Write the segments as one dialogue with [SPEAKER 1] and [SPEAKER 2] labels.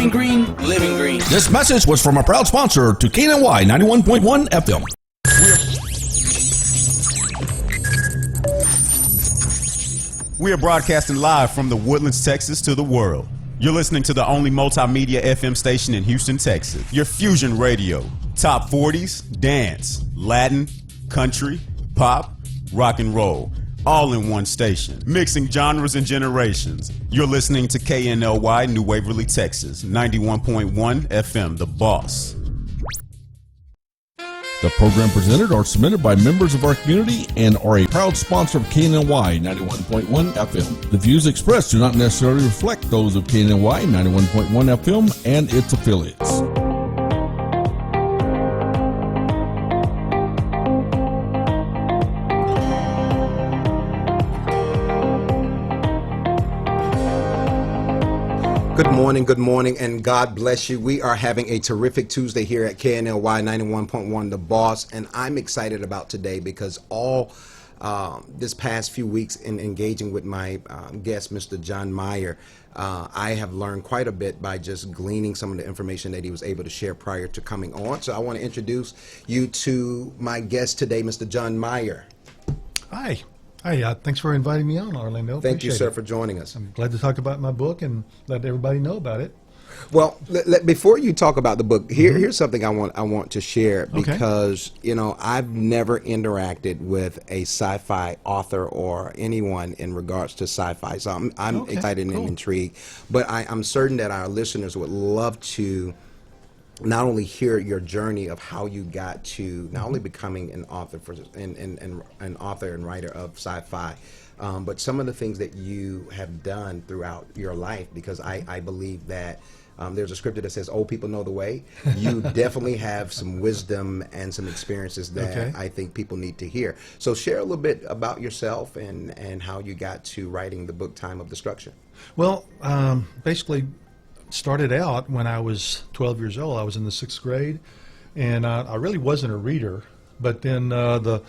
[SPEAKER 1] Living green, living green.
[SPEAKER 2] This message was from a proud sponsor to KNLY 91.1 FM.
[SPEAKER 3] We are broadcasting live from the Woodlands, Texas to the world. You're listening to the only multimedia FM station in Houston, Texas. Your Fusion Radio. Top 40s, dance, Latin, country, pop, rock and roll. All in one station. Mixing genres and generations. You're listening to KNLY New Waverly, Texas. 91.1 FM, The Boss.
[SPEAKER 2] The program presented are submitted by members of our community and are a proud sponsor of KNLY 91.1 FM. The views expressed do not necessarily reflect those of KNLY 91.1 FM and its affiliates.
[SPEAKER 4] Good morning, and God bless you. We are having a terrific Tuesday here at KNLY 91.1 The Boss, and I'm excited about today because all this past few weeks in engaging with my guest, Mr. John Meyer, I have learned quite a bit by just gleaning some of the information that he was able to share prior to coming on. So I want to introduce you to my guest today, Mr. John Meyer.
[SPEAKER 5] Hi. Hi, thanks for inviting me on, Orlando.
[SPEAKER 4] Thank you, sir, for joining us.
[SPEAKER 5] I'm glad to talk about my book and let everybody know about it.
[SPEAKER 4] Well, before you talk about the book, here's something I want to share because, you know, I've never interacted with a sci-fi author or anyone in regards to sci-fi, so I'm excited and intrigued. But I'm certain that our listeners would love to not only hear your journey of how you got to not only becoming an author an author and writer of sci-fi, but some of the things that you have done throughout your life, because I believe that there's a scripture that says old people know the way. You definitely have some wisdom and some experiences that I think people need to hear. So share a little bit about yourself and how you got to writing the book Time of Destruction.
[SPEAKER 5] Well, basically started out when I was 12 years old. I was in the 6th grade, and I really wasn't a reader, but then the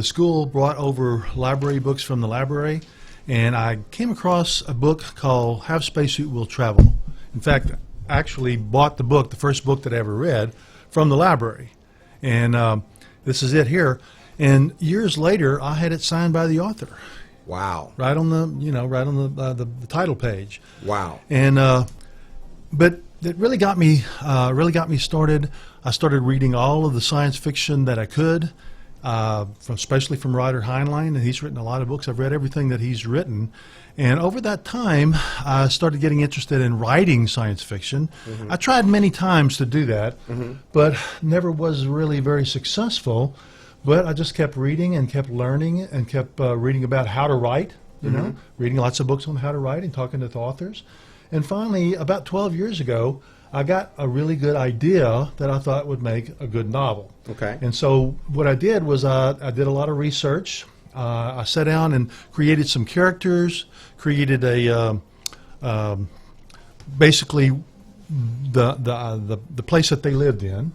[SPEAKER 5] school brought over library books from the library, and I came across a book called Have Spacesuit Will Travel. In fact, I actually bought the book, the first book that I ever read, from the library, and this is it here. And years later, I had it signed by the author.
[SPEAKER 4] Wow!
[SPEAKER 5] Right on the title page.
[SPEAKER 4] Wow!
[SPEAKER 5] And but it really got me started. I started reading all of the science fiction that I could, especially from Ryder Heinlein, and he's written a lot of books. I've read everything that he's written, and over that time, I started getting interested in writing science fiction. I tried many times to do that, but never was really very successful. But I just kept reading and kept learning and kept reading about how to write. You know, reading lots of books on how to write and talking to authors. And finally, about 12 years ago, I got a really good idea that I thought would make a good novel.
[SPEAKER 4] Okay.
[SPEAKER 5] And so what I did was I did a lot of research. I sat down and created some characters, created basically the place that they lived in,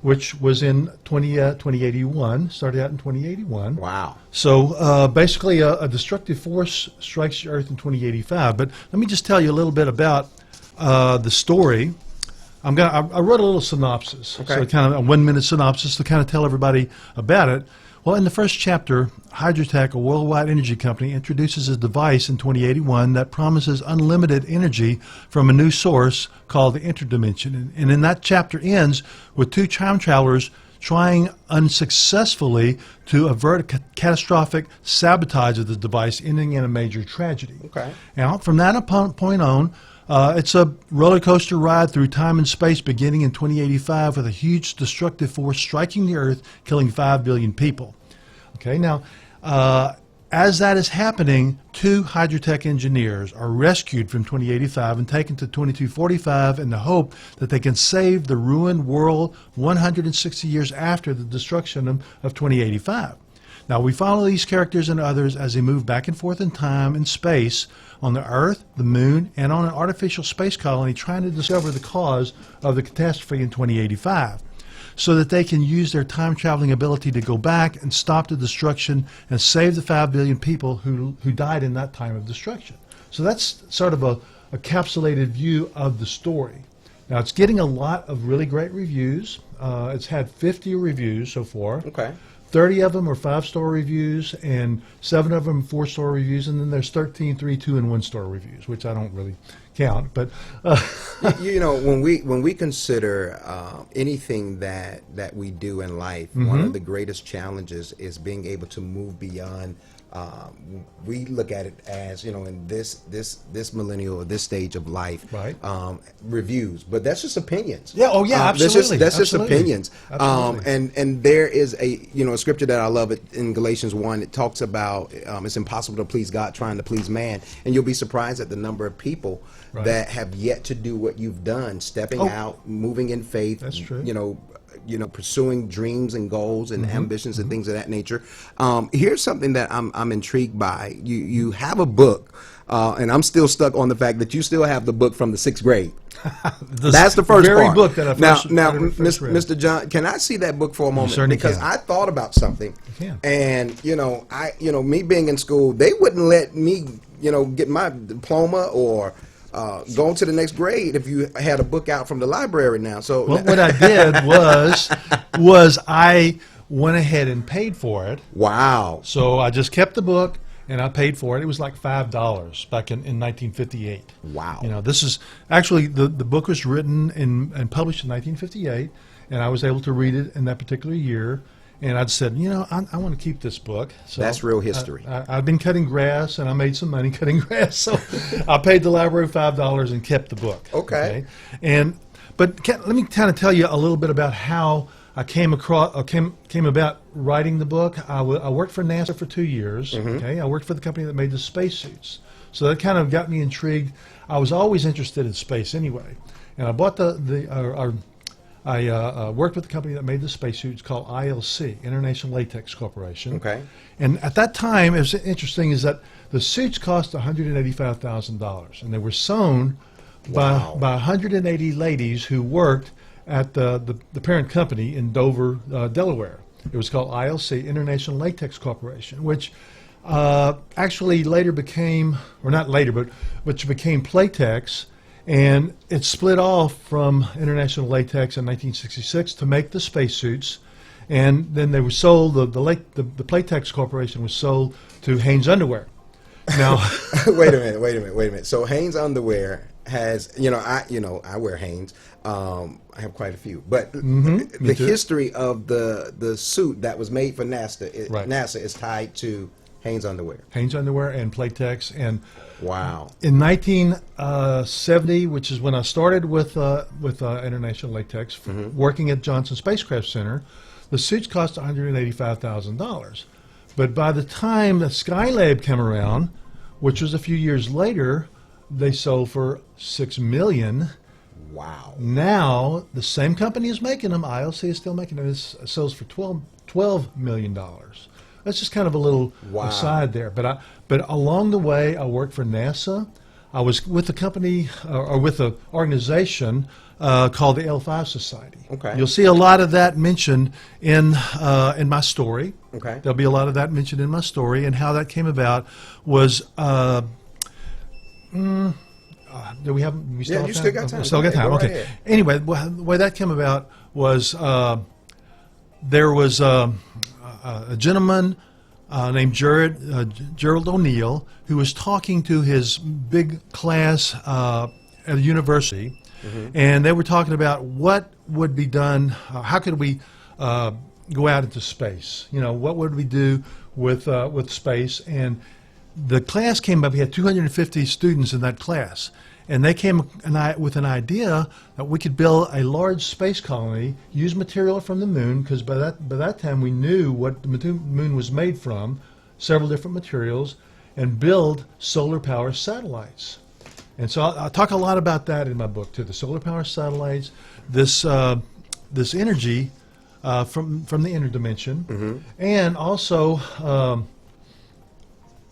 [SPEAKER 5] which was in 2081, started out in 2081.
[SPEAKER 4] Wow.
[SPEAKER 5] So basically a destructive force strikes the Earth in 2085. But let me just tell you a little bit about the story. I wrote a little synopsis, so kind of a 1-minute synopsis to kind of tell everybody about it. Well, in the first chapter, Hydrotech, a worldwide energy company, introduces a device in 2081 that promises unlimited energy from a new source called the interdimension. And in that chapter ends with 2 time travelers trying unsuccessfully to avert a catastrophic sabotage of the device, ending in a major tragedy. Okay. Now, from that point on, it's a roller coaster ride through time and space beginning in 2085 with a huge destructive force striking the Earth, killing 5 billion people. Okay, now, as that is happening, 2 Hydrotech engineers are rescued from 2085 and taken to 2245 in the hope that they can save the ruined world 160 years after the destruction of 2085. Now, we follow these characters and others as they move back and forth in time and space on the Earth, the Moon, and on an artificial space colony trying to discover the cause of the catastrophe in 2085 so that they can use their time-traveling ability to go back and stop the destruction and save the 5 billion people who died in that time of destruction. So that's sort of encapsulated view of the story. Now, it's getting a lot of really great reviews. It's had 50 reviews so far.
[SPEAKER 4] Okay.
[SPEAKER 5] 30 of them are 5-star reviews, and 7 of them 4-star reviews, and then there's 13 3, 2, and 1-star reviews, which I don't really count. But
[SPEAKER 4] you know, when we consider anything that we do in life, one of the greatest challenges is being able to move beyond. We look at it as, you know, in this millennial or this stage of life,
[SPEAKER 5] right.
[SPEAKER 4] Reviews, but that's just opinions.
[SPEAKER 5] Yeah. Oh, yeah. Absolutely.
[SPEAKER 4] That's just
[SPEAKER 5] Absolutely.
[SPEAKER 4] opinions.
[SPEAKER 5] Absolutely.
[SPEAKER 4] And there is a scripture that I love in Galatians 1. It talks about it's impossible to please God trying to please man, and you'll be surprised at the number of people that have yet to do what you've done, stepping out, moving in faith. That's true. You know, pursuing dreams and goals and ambitions and things of that nature. Here's something that I'm intrigued by. You have a book, and I'm still stuck on the fact that you still have the book from the 6th grade. That's the first
[SPEAKER 5] very
[SPEAKER 4] part.
[SPEAKER 5] Book that I first,
[SPEAKER 4] now,
[SPEAKER 5] read.
[SPEAKER 4] Mr. John, can I see that book for a moment? Because I thought about something, and me being in school, they wouldn't let me, get my diploma or go to the next grade if you had a book out from the library now. So
[SPEAKER 5] what I did was I went ahead and paid for it.
[SPEAKER 4] Wow.
[SPEAKER 5] So I just kept the book and I paid for it. It was like $5 back in 1958.
[SPEAKER 4] Wow.
[SPEAKER 5] This is actually the book was written and published in 1958, and I was able to read it in that particular year. And I said, I want to keep this book. So
[SPEAKER 4] that's real history.
[SPEAKER 5] I've been cutting grass, and I made some money cutting grass. So I paid the library $5 and kept the book.
[SPEAKER 4] Okay.
[SPEAKER 5] But let me kind of tell you a little bit about how I came about writing the book. I worked for NASA for 2 years. Okay. I worked for the company that made the spacesuits. So that kind of got me intrigued. I was always interested in space anyway. And I bought I worked with the company that made the spacesuits called ILC, International Latex Corporation.
[SPEAKER 4] Okay.
[SPEAKER 5] And at that time, it was interesting is that the suits cost $185,000, and they were sewn by 180 ladies who worked at the parent company in Dover, Delaware. It was called ILC, International Latex Corporation, which actually later became, or not later, but which became Playtex. And it split off from International Latex in 1966 to make the spacesuits, and then they were sold. The Playtex Corporation was sold to Hanes Underwear. Now,
[SPEAKER 4] wait a minute. So Hanes Underwear has, I wear Hanes. I have quite a few, but the history of the suit that was made for NASA is tied to Hanes Underwear.
[SPEAKER 5] Hanes Underwear and Playtex. And
[SPEAKER 4] wow.
[SPEAKER 5] In 1970, which is when I started with International Latex, working at Johnson Spacecraft Center, the suits cost $185,000. But by the time the Skylab came around, which was a few years later, they sold for $6 million.
[SPEAKER 4] Wow. Now,
[SPEAKER 5] the same company is making them. ILC is still making them. It sells for $12 million. That's just kind of a little aside there. But along the way, I worked for NASA. I was with a company or with an organization called the L5 Society.
[SPEAKER 4] Okay.
[SPEAKER 5] You'll see a lot of that mentioned in my story.
[SPEAKER 4] Okay.
[SPEAKER 5] There'll be a lot of that mentioned in my story, and how that came about was. Do we have? We still have
[SPEAKER 4] you
[SPEAKER 5] time?
[SPEAKER 4] still got time.
[SPEAKER 5] Still got time.
[SPEAKER 4] Go right
[SPEAKER 5] Okay.
[SPEAKER 4] ahead.
[SPEAKER 5] Anyway, the way that came about was there was a gentleman named Gerald O'Neill who was talking to his big class at a university, and they were talking about what would be done. How could we go out into space? What would we do with space? And the class came up. We had 250 students in that class, and they came with an idea that we could build a large space colony, use material from the moon, because by that time we knew what the moon was made from, several different materials, and build solar power satellites. And so I'll talk a lot about that in my book too. The solar power satellites, this energy from the inner dimension, and also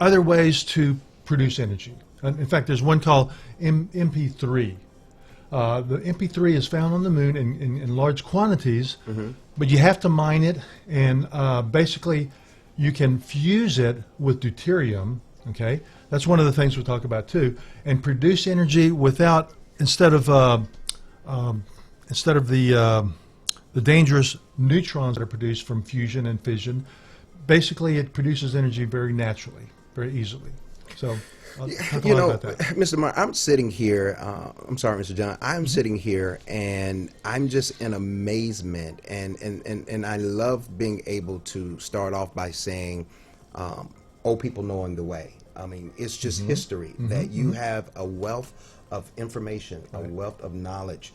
[SPEAKER 5] other ways to produce energy. In fact, there's one called MP3. The MP3 is found on the moon in large quantities, but you have to mine it, and basically you can fuse it with deuterium, Okay, that's one of the things we'll talk about too. And produce energy without instead of the dangerous neutrons that are produced from fusion and fission. Basically, it produces energy very naturally, very easily. So, I'll talk a lot about that.
[SPEAKER 4] Mr. Mark, I'm sitting here. I'm sorry, Mr. John. I'm sitting here, and I'm just in amazement, and I love being able to start off by saying, "Old people knowing the way." I mean, it's just history that you have a wealth of information, a wealth of knowledge,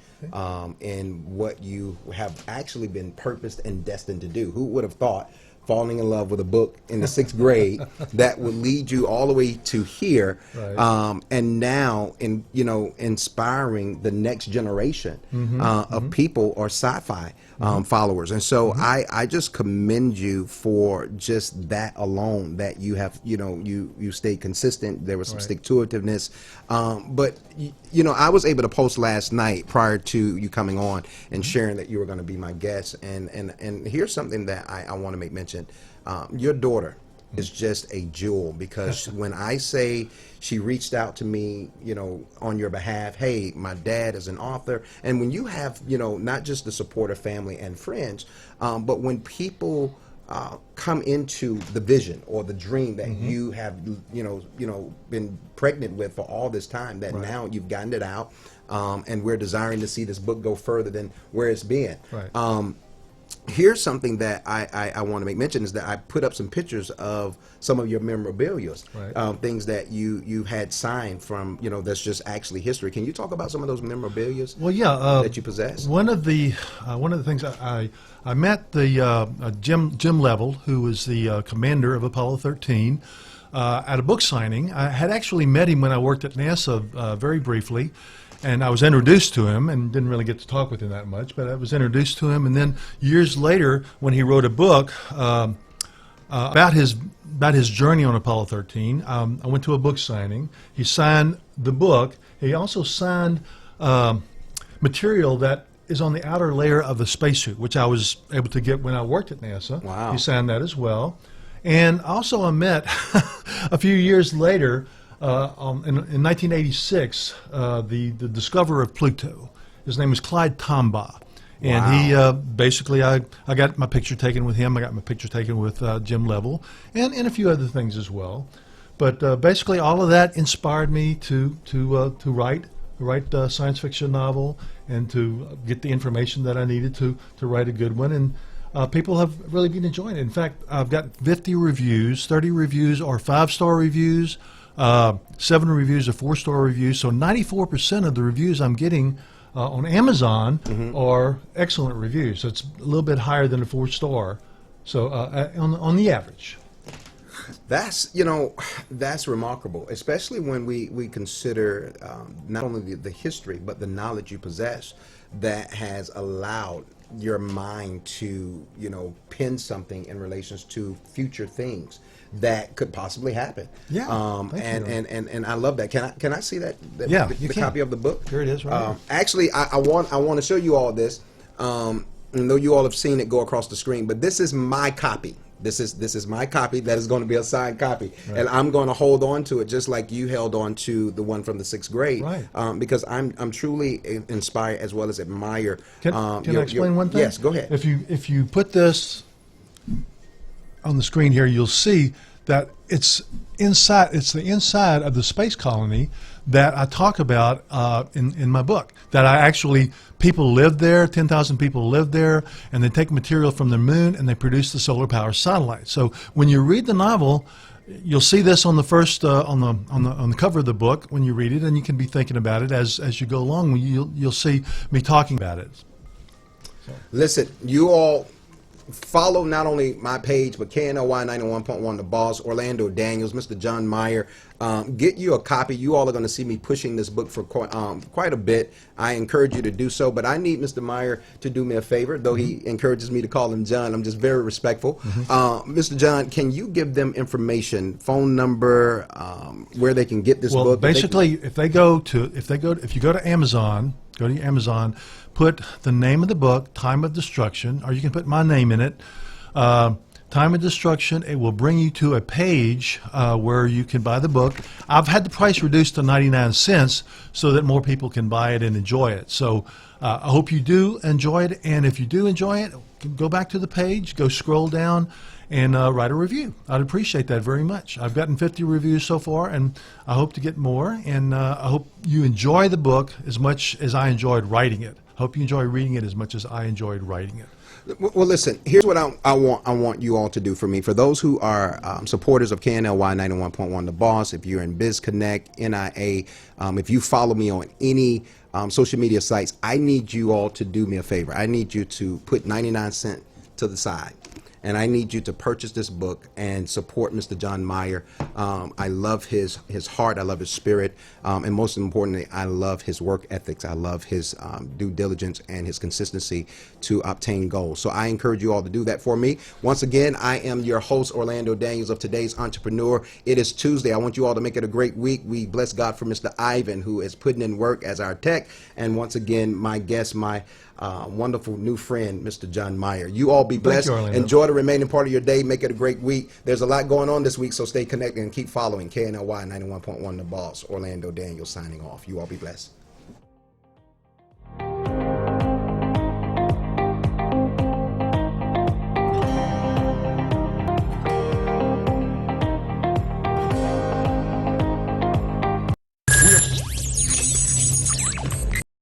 [SPEAKER 4] in what you have actually been purposed and destined to do. Who would have thought? Falling in love with a book in the 6th grade that would lead you all the way to here, and now inspiring the next generation of people or sci-fi followers. And so I just commend you for just that alone. That you have you stayed consistent. There was some stick-to-itiveness, but I was able to post last night prior to you coming on and sharing that you were going to be my guest. And here's something that I want to make mention. Your daughter is just a jewel, because when I say she reached out to me, on your behalf, hey, my dad is an author, and when you have, not just the support of family and friends, but when people come into the vision or the dream that you have, been pregnant with for all this time, that now you've gotten it out, and we're desiring to see this book go further than where it's been. Here's something that I want to make mention, is that I put up some pictures of some of your memorabilia, things that you had signed from, that's just actually history. Can you talk about some of those memorabilia that you possess?
[SPEAKER 5] One of the things I met the Jim Level, who was the commander of Apollo 13, at a book signing. I had actually met him when I worked at NASA very briefly. And I was introduced to him, and didn't really get to talk with him that much, but I was introduced to him. And then years later, when he wrote a book about his journey on Apollo 13, I went to a book signing. He signed the book. He also signed material that is on the outer layer of the spacesuit, which I was able to get when I worked at NASA.
[SPEAKER 4] Wow.
[SPEAKER 5] He signed that as well. And also I met a few years later, in 1986, the discoverer of Pluto. His name was Clyde Tombaugh. And he basically, I got my picture taken with him. I got my picture taken with Jim Level, and a few other things as well. But basically, all of that inspired me to write a science fiction novel, and to get the information that I needed to write a good one. And people have really been enjoying it. In fact, I've got 50 reviews, 30 reviews are 5-star reviews. 7 reviews are 4-star reviews. So 94% of the reviews I'm getting on Amazon are excellent reviews. So it's a little bit higher than a 4-star. So on the average.
[SPEAKER 4] That's that's remarkable, especially when we consider not only the history but the knowledge you possess that has allowed your mind to pin something in relations to future things that could possibly happen.
[SPEAKER 5] Yeah.
[SPEAKER 4] And I love that. Can I see that? The copy of the book?
[SPEAKER 5] Here it is, right here.
[SPEAKER 4] Actually, I want to show you all this. I know you all have seen it go across the screen, but this is my copy. This is my copy that is going to be a signed copy, and I'm going to hold on to it just like you held on to the one from the 6th grade, because I'm truly inspired as well as admire.
[SPEAKER 5] Can I explain one thing?
[SPEAKER 4] Yes, go ahead.
[SPEAKER 5] If you put this on the screen here, you'll see that it's inside. It's the inside of the space colony that I talk about in my book. That people live there. 10,000 people live there, and they take material from the moon and they produce the solar power satellite. So when you read the novel, you'll see this on the first on the cover of the book when you read it, and you can be thinking about it as you go along. You'll see me talking about it. So.
[SPEAKER 4] Listen, you all follow not only my page, but KNLY 91.1, the boss, Orlando Daniels, Mr. John Meyer. Get you a copy. You all are going to see me pushing this book for quite a bit. I encourage you to do so, but I need Mr. Meyer to do me a favor, though he encourages me to call him John. I'm just very respectful. Mr. John, can you give them information, phone number, where they can get this book?
[SPEAKER 5] Well, basically, if you go to Amazon, go to Amazon, put the name of the book, Time of Destruction, or you can put my name in it. Time of Destruction. It will bring you to a page where you can buy the book. I've had the price reduced to 99 cents so that more people can buy it and enjoy it. So I hope you do enjoy it, and if you do enjoy it, go back to the page, go scroll down, and write a review. I'd appreciate that very much. I've gotten 50 reviews so far, and I hope to get more, and I hope you enjoy the book as much as I enjoyed writing it. Hope you enjoy reading it as much as I enjoyed writing it.
[SPEAKER 4] Well, listen, here's what I want you all to do for me. For those who are supporters of KNLY 91.1 The Boss, if you're in BizConnect, NIA, if you follow me on any social media sites, I need you all to do me a favor. I need you to put 99 cents to the side. And I need you to purchase this book and support Mr. John Meyer. I love his heart. I love his spirit. And most importantly, I love his work ethics. I love his due diligence and his consistency to obtain goals. So I encourage you all to do that for me. Once again, I am your host, Orlando Daniels, of Today's Entrepreneur. It is Tuesday. I want you all to make it a great week. We bless God for Mr. Ivan, who is putting in work as our tech. And once again, my guest, my wonderful new friend, Mr. John Meyer. You all be blessed.
[SPEAKER 5] Thank you, Orlando.
[SPEAKER 4] Enjoy the remaining part of your day. Make it a great week. There's a lot going on this week, so stay connected and keep following KNLY 91.1 The Boss. Orlando Daniels signing off. You all be blessed.